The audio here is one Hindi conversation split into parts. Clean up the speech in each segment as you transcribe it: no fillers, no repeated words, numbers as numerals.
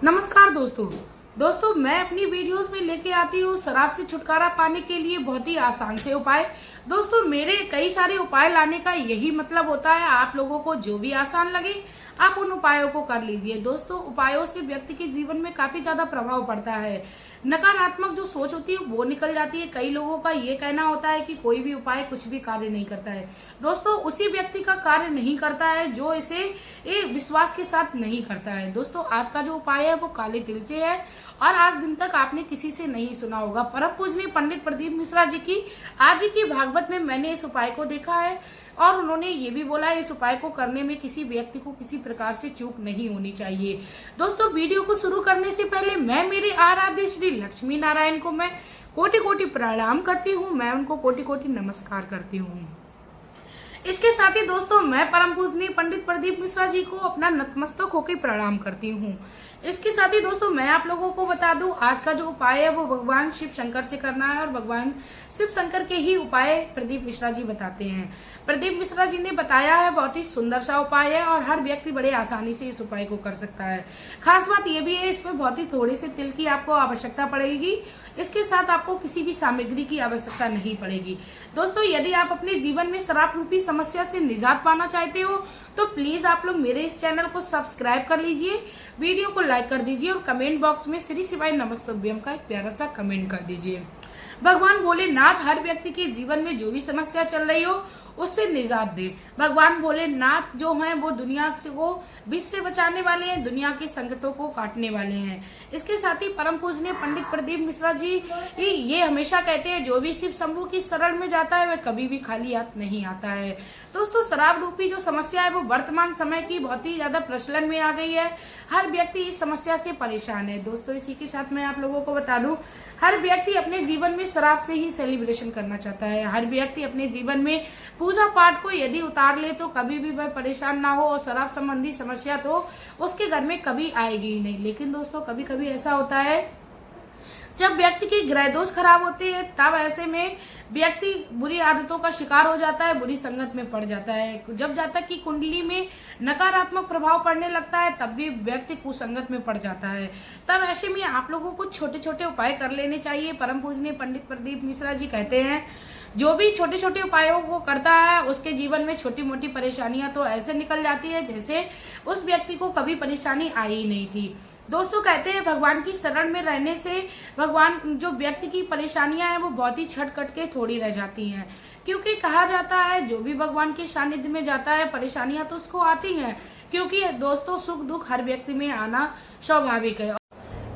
नमस्कार दोस्तों मैं अपनी वीडियोस में लेके आती हूँ शराब से छुटकारा पाने के लिए बहुत ही आसान से उपाय। दोस्तों मेरे कई सारे उपाय लाने का यही मतलब होता है, आप लोगों को जो भी आसान लगे आप उन उपायों को कर लीजिए। दोस्तों उपायों से व्यक्ति के जीवन में काफी ज्यादा प्रभाव पड़ता है, नकारात्मक जो सोच होती है वो निकल जाती है। कई लोगों का ये कहना होता है कि कोई भी उपाय कुछ भी कार्य नहीं करता है। दोस्तों उसी व्यक्ति का कार्य नहीं करता है जो इसे विश्वास के साथ नहीं करता है। दोस्तों आज का जो उपाय है वो काले तिल से है और आज दिन तक आपने किसी से नहीं सुना होगा। परम पूजनीय पंडित प्रदीप मिश्रा जी की आज ही की भागवत में मैंने इस उपाय को देखा है और उन्होंने ये भी बोला है इस उपाय को करने में किसी व्यक्ति को किसी प्रकार से चूक नहीं होनी चाहिए। दोस्तों वीडियो को शुरू करने से पहले मैं मेरे आराध्य श्री लक्ष्मी नारायण को मैं कोटि कोटि प्रणाम करती हूँ, मैं उनको कोटि कोटि नमस्कार करती हूँ। इसके साथ ही दोस्तों मैं परम पूजनीय पंडित प्रदीप मिश्रा जी को अपना नतमस्तक होकर प्रणाम करती हूँ। इसके साथ ही दोस्तों मैं आप लोगों को बता दूं आज का जो उपाय है वो भगवान शिव शंकर से करना है और भगवान शिव शंकर के ही उपाय प्रदीप मिश्रा जी बताते हैं। प्रदीप मिश्रा जी ने बताया है बहुत ही सुंदर सा उपाय है और हर व्यक्ति बड़े आसानी से इस उपाय को कर सकता है। खास बात यह भी है इसमें बहुत ही थोड़े से तिल की आपको आवश्यकता पड़ेगी, इसके साथ आपको किसी भी सामग्री की आवश्यकता नहीं पड़ेगी। दोस्तों यदि आप अपने जीवन में शराब रूपी समस्या से निजात पाना चाहते हो तो प्लीज आप लोग मेरे इस चैनल को सब्सक्राइब कर लीजिए, वीडियो को लाइक कर दीजिए और कमेंट बॉक्स में श्री शिवाय नमस्तुभ्यम का एक प्यारा सा कमेंट कर दीजिए। भगवान भोलेनाथ हर व्यक्ति के जीवन में जो भी समस्या चल रही हो उससे निजात दे। भगवान भोलेनाथ जो हैं वो दुनिया से वो विष से बचाने वाले हैं, दुनिया के संकटों को काटने वाले हैं। इसके साथ ही परम पूजनीय पंडित प्रदीप मिश्रा जी ये हमेशा कहते हैं जो भी शिव शंभू की शरण में जाता है वह कभी भी खाली हाथ नहीं आता है। दोस्तों शराब रूपी जो समस्या है वो वर्तमान समय की बहुत ही ज्यादा प्रचलन में आ गई है, हर व्यक्ति इस समस्या से परेशान है। दोस्तों इसी के साथ मैं आप लोगों को बता दूं हर व्यक्ति अपने जीवन में शराब से ही सेलिब्रेशन करना चाहता है, हर व्यक्ति अपने जीवन में पूजा पाठ को यदि उतार ले तो कभी भी वह परेशान ना हो और शराब संबंधी समस्या तो उसके घर में कभी आएगी ही नहीं। लेकिन दोस्तों कभी कभी ऐसा होता है जब व्यक्ति के ग्रह दोष खराब होते हैं तब ऐसे में व्यक्ति बुरी आदतों का शिकार हो जाता है, बुरी संगत में पड़ जाता है। जब जातक की कुंडली में नकारात्मक प्रभाव पड़ने लगता है तब भी व्यक्ति कुसंगत में पड़ जाता है। तब ऐसे में आप लोगों को छोटे छोटे उपाय कर लेने चाहिए। परम पूजनीय पंडित प्रदीप मिश्रा जी कहते हैं जो भी छोटे छोटे उपायों को करता है उसके जीवन में छोटी मोटी परेशानियां तो ऐसे निकल जाती है जैसे उस व्यक्ति को कभी परेशानी आई ही नहीं थी। दोस्तों कहते हैं भगवान की शरण में रहने से भगवान जो व्यक्ति की परेशानियां हैं वो बहुत ही छट कट के थोड़ी रह जाती हैं, क्योंकि कहा जाता है जो भी भगवान के सानिध्य में जाता है परेशानियां तो उसको आती हैं, क्योंकि दोस्तों सुख दुख हर व्यक्ति में आना स्वाभाविक है।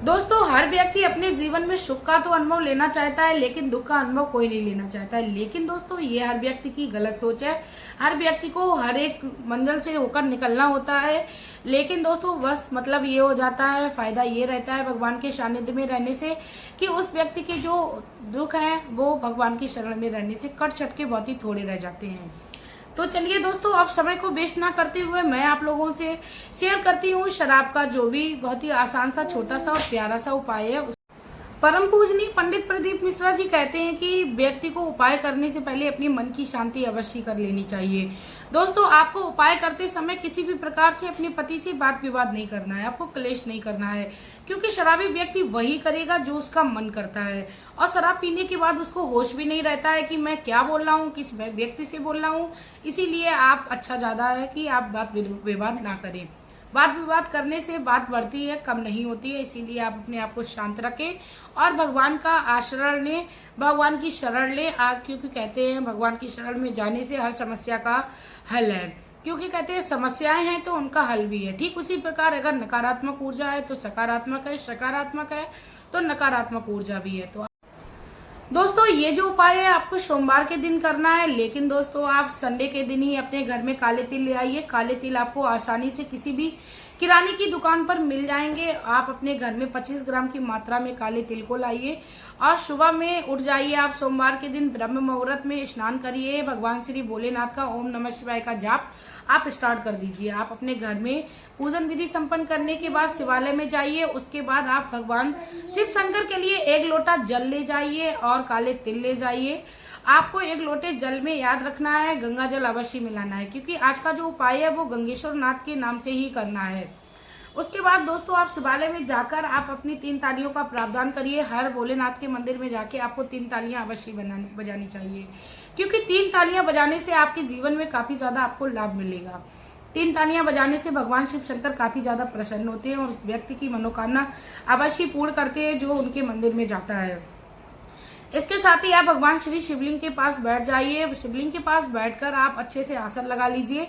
दोस्तों हर व्यक्ति अपने जीवन में सुख का तो अनुभव लेना चाहता है लेकिन दुख का अनुभव कोई नहीं लेना चाहता है। लेकिन दोस्तों ये हर व्यक्ति की गलत सोच है, हर व्यक्ति को हर एक मंजिल से होकर निकलना होता है। लेकिन दोस्तों बस मतलब ये हो जाता है, फायदा ये रहता है भगवान के सानिध्य में रहने से कि उस व्यक्ति के जो दुख है वो भगवान की शरण में रहने से कट छट के बहुत ही थोड़े रह जाते हैं। तो चलिए दोस्तों अब समय को वेस्ट ना करते हुए मैं आप लोगों से शेयर करती हूँ शराब का जो भी बहुत ही आसान सा छोटा सा और प्यारा सा उपाय है। परम पूजनीय पंडित प्रदीप मिश्रा जी कहते हैं कि व्यक्ति को उपाय करने से पहले अपनी मन की शांति अवश्य कर लेनी चाहिए। दोस्तों आपको उपाय करते समय किसी भी प्रकार से अपने पति से बात विवाद नहीं करना है, आपको क्लेश नहीं करना है, क्योंकि शराबी व्यक्ति वही करेगा जो उसका मन करता है और शराब पीने के बाद उसको होश भी नहीं रहता है कि मैं क्या बोल रहा हूँ, किस व्यक्ति से बोल रहा हूँ। इसीलिए आप अच्छा ज्यादा है कि आप बात विवाद ना करें। बात विवाद करने से बात बढ़ती है कम नहीं होती है, इसीलिए आप अपने आप को शांत रखें और भगवान का आश्रय लें, भगवान की शरण लें। क्योंकि कहते हैं भगवान की शरण में जाने से हर समस्या का हल है, क्योंकि कहते हैं समस्याएं हैं तो उनका हल भी है। ठीक उसी प्रकार अगर नकारात्मक ऊर्जा है तो सकारात्मक है, सकारात्मक है तो नकारात्मक ऊर्जा भी है। तो दोस्तों ये जो उपाय है आपको सोमवार के दिन करना है, लेकिन दोस्तों आप संडे के दिन ही अपने घर में काले तिल ले आइए। काले तिल आपको आसानी से किसी भी किराने की दुकान पर मिल जाएंगे। आप अपने घर में 25 ग्राम की मात्रा में काले तिल को लाइए और सुबह में उठ जाइए। आप सोमवार के दिन ब्रह्म मुहूर्त में स्नान करिए, भगवान श्री भोलेनाथ का ओम नमः शिवाय का जाप आप स्टार्ट कर दीजिए। आप अपने घर में पूजन विधि संपन्न करने के बाद शिवालय में जाइए। उसके बाद आप भगवान शिव शंकर के लिए 1 लोटा जल ले जाइए और काले तिल ले जाइए। आपको 1 लोटे जल में याद रखना है गंगा जल अवश्य मिलाना है, क्योंकि आज का जो उपाय है वो गंगेश्वर नाथ के नाम से ही करना है। उसके बाद दोस्तों आप शिवालय में जाकर आप अपनी 3 तालियों का प्रावधान करिए। हर भोलेनाथ के मंदिर में जाके आपको 3 तालियां अवश्य बजानी चाहिए, क्योंकि 3 तालियां बजाने से आपके जीवन में काफी ज्यादा आपको लाभ मिलेगा। 3 तालियां बजाने से भगवान शिव शंकर काफी ज्यादा प्रसन्न होते हैं और व्यक्ति की मनोकामना अवश्य पूर्ण करते हैं जो उनके मंदिर में जाता है। इसके साथ ही आप भगवान श्री शिवलिंग के पास बैठ जाइए। शिवलिंग के पास बैठकर आप अच्छे से आसन लगा लीजिए।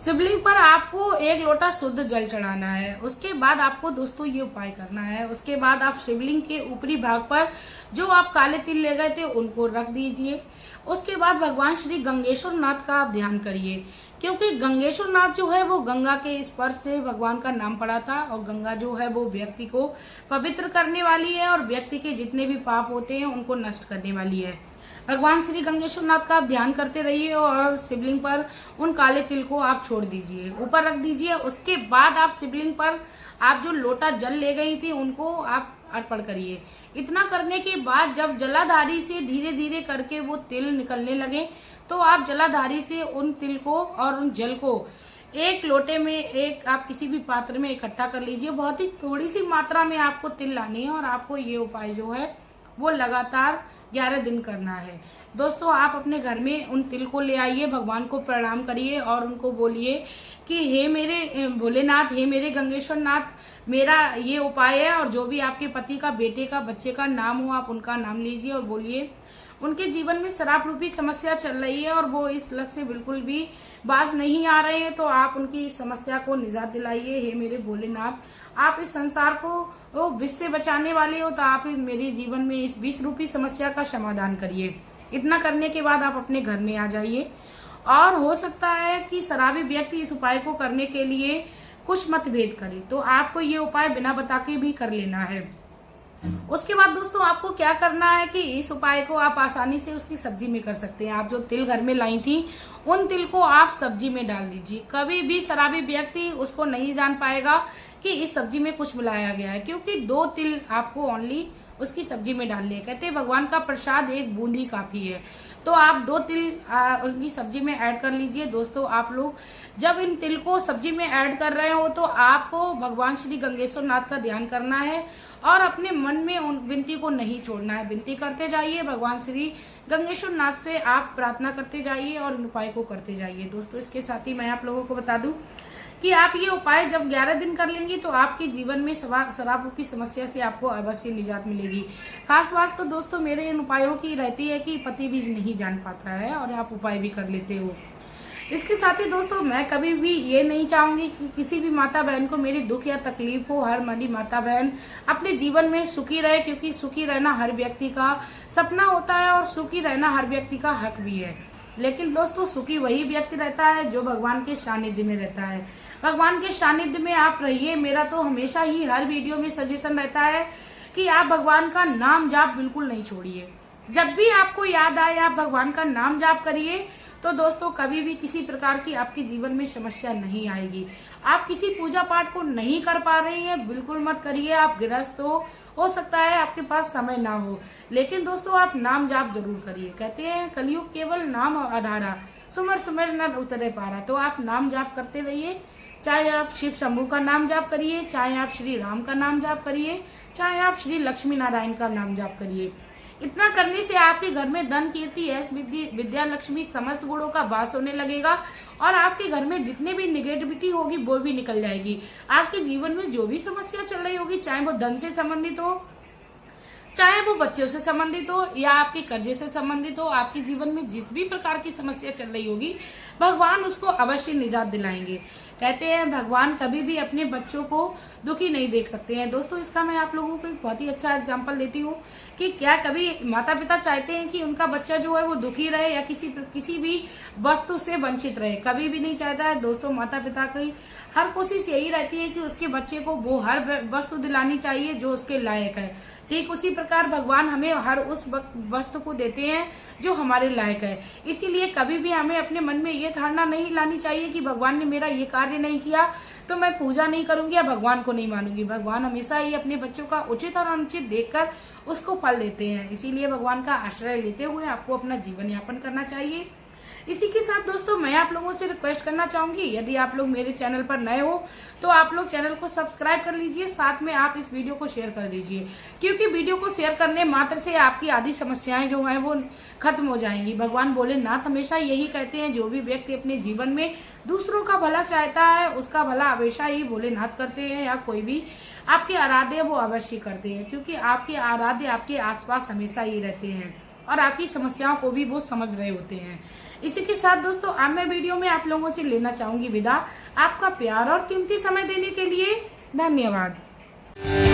शिवलिंग पर आपको 1 लोटा शुद्ध जल चढ़ाना है। उसके बाद आपको दोस्तों ये उपाय करना है। उसके बाद आप शिवलिंग के ऊपरी भाग पर जो आप काले तिल ले गए थे उनको रख दीजिए। उसके बाद भगवान श्री गंगेश्वर नाथ का आप ध्यान करिए, क्योंकि गंगेश्वर नाथ जो है वो गंगा के स्पर्श से भगवान का नाम पड़ा था और गंगा जो है वो व्यक्ति को पवित्र करने वाली है और व्यक्ति के जितने भी पाप होते हैं उनको नष्ट करने वाली है। भगवान श्री गंगेश्वर नाथ का आप ध्यान करते रहिए और शिवलिंग पर उन काले तिल को आप छोड़ दीजिए, ऊपर रख दीजिए। उसके बाद आप शिवलिंग पर आप जो लोटा जल ले गई थी उनको आप अर्पण करिए। इतना करने के बाद जब जलाधारी से धीरे धीरे करके वो तिल निकलने लगे तो आप जलाधारी से उन तिल को और उन जल को एक लोटे में आप किसी भी पात्र में इकट्ठा कर लीजिए। बहुत ही थोड़ी सी मात्रा में आपको तिल लानी है और आपको ये उपाय जो है वो लगातार 11 दिन करना है। दोस्तों आप अपने घर में उन तिल को ले आइए, भगवान को प्रणाम करिए और उनको बोलिए कि हे मेरे भोलेनाथ, हे मेरे गंगेश्वर नाथ, मेरा ये उपाय है और जो भी आपके पति का, बेटे का, बच्चे का नाम हो आप उनका नाम लीजिए और बोलिए उनके जीवन में शराब रूपी समस्या चल रही है और वो इस लत से बिल्कुल भी बाज नहीं आ रहे हैं, तो आप उनकी इस समस्या को निजात दिलाइए। हे मेरे भोलेनाथ, आप इस संसार को विष से बचाने वाले हो, तो आप मेरे जीवन में इस विष रूपी समस्या का समाधान करिए। इतना करने के बाद आप अपने घर में आ जाइए और हो सकता है कि शराबी व्यक्ति इस उपाय को करने के लिए कुछ मतभेद करे, तो आपको ये उपाय बिना बता के भी कर लेना है। उसके बाद दोस्तों आपको क्या करना है कि इस उपाय को आप आसानी से उसकी सब्जी में कर सकते हैं। आप जो तिल घर में लाई थी उन तिल को आप सब्जी में डाल दीजिए। कभी भी शराबी व्यक्ति उसको नहीं जान पाएगा कि इस सब्जी में कुछ मिलाया गया है, क्योंकि 2 तिल आपको ओनली उसकी सब्जी में डालने हैं। कहते हैं भगवान का प्रसाद 1 बूंदी काफी है, तो आप 2 तिल उनकी सब्जी में ऐड कर लीजिए। दोस्तों आप लोग जब इन तिल को सब्जी में ऐड कर रहे हो तो आपको भगवान श्री गंगेश्वर नाथ का ध्यान करना है और अपने मन में उन विनती को नहीं छोड़ना है। विनती करते जाइए, भगवान श्री गंगेश्वर नाथ से आप प्रार्थना करते जाइए और इन उपाय को करते जाइए। दोस्तों इसके साथ ही मैं आप लोगों को बता दूं कि आप ये उपाय जब 11 दिन कर लेंगी तो आपके जीवन में शराब रूपी समस्या से आपको अवश्य निजात मिलेगी। खास बात तो दोस्तों मेरे इन उपायों की रहती है कि पति भी नहीं जान पाता है और आप उपाय भी कर लेते हो। इसके साथ ही दोस्तों मैं कभी भी ये नहीं चाहूंगी कि किसी भी माता बहन को मेरी दुख या तकलीफ हो। हर मरी माता बहन अपने जीवन में सुखी रहे, क्योंकि सुखी रहना हर व्यक्ति का सपना होता है और सुखी रहना हर व्यक्ति का हक भी है। लेकिन दोस्तों सुखी वही व्यक्ति रहता है जो भगवान के सानिध्य में रहता है। भगवान के सानिध्य में आप रहिए। मेरा तो हमेशा ही हर वीडियो में सजेशन रहता है कि आप भगवान का नाम जाप बिल्कुल नहीं छोड़िए। जब भी आपको याद आए आप भगवान का नाम जाप करिए, तो दोस्तों कभी भी किसी प्रकार की आपके जीवन में समस्या नहीं आएगी। आप किसी पूजा पाठ को नहीं कर पा रही हैं, बिल्कुल मत करिए। आप गृहस्थ हो सकता है आपके पास समय ना हो, लेकिन दोस्तों आप नाम जाप जरूर करिए। कहते हैं कलयुग केवल नाम आधारा, सुमर सुमर न उतरे पारा। तो आप नाम जाप करते रहिए, चाहे आप शिव शंभू का नाम जाप करिए, चाहे आप श्री राम का नाम जाप करिए, चाहे आप श्री लक्ष्मी नारायण का नाम जाप करिए। इतना करने से आपके घर में धन, कीर्ति, यश, विद्या, लक्ष्मी समस्त गुणों का वास होने लगेगा और आपके घर में जितने भी निगेटिविटी होगी वो भी निकल जाएगी। आपके जीवन में जो भी समस्या चल रही होगी, चाहे वो धन से संबंधित हो, चाहे वो बच्चों से संबंधित हो या आपके कर्जे से संबंधित हो, आपके जीवन में जिस भी प्रकार की समस्या चल रही होगी भगवान उसको अवश्य निजात दिलाएंगे। कहते हैं भगवान कभी भी अपने बच्चों को दुखी नहीं देख सकते हैं। दोस्तों इसका मैं आप लोगों को एक बहुत ही अच्छा एग्जांपल देती हूँ कि क्या कभी माता पिता चाहते हैं कि उनका बच्चा जो है वो दुखी रहे या किसी भी वस्तु से वंचित रहे? कभी भी नहीं चाहता है। दोस्तों माता पिता की हर कोशिश यही रहती है कि उसके बच्चे को वो हर वस्तु दिलानी चाहिए जो उसके लायक है। ठीक उसी प्रकार भगवान हमें हर उस वस्तु को देते हैं जो हमारे लायक है। इसीलिए कभी भी हमें अपने मन में ये धारणा नहीं लानी चाहिए कि भगवान ने मेरा ये कार्य नहीं किया तो मैं पूजा नहीं करूंगी या भगवान को नहीं मानूंगी। भगवान हमेशा ही अपने बच्चों का उचित और अनुचित देखकर उसको फल देते हैं। इसीलिए भगवान का आश्रय लेते हुए आपको अपना जीवन यापन करना चाहिए। इसी के साथ दोस्तों मैं आप लोगों से रिक्वेस्ट करना चाहूंगी, यदि आप लोग मेरे चैनल पर नए हो तो आप लोग चैनल को सब्सक्राइब कर लीजिए, साथ में आप इस वीडियो को शेयर कर दीजिए, क्योंकि वीडियो को शेयर करने मात्र से आपकी आधी समस्याएं जो है वो खत्म हो जाएंगी। भगवान भोलेनाथ हमेशा यही कहते हैं, जो भी व्यक्ति अपने जीवन में दूसरों का भला चाहता है उसका भला हमेशा ही भोलेनाथ करते हैं, या कोई भी आपके आराध्य वो अवश्य करते हैं, क्योंकि आपके आराध्य आपके आसपास हमेशा ही रहते हैं और आपकी समस्याओं को भी वो समझ रहे होते हैं। इसी के साथ दोस्तों आज मैं वीडियो में आप लोगों से लेना चाहूंगी विदा। आपका प्यार और कीमती समय देने के लिए धन्यवाद।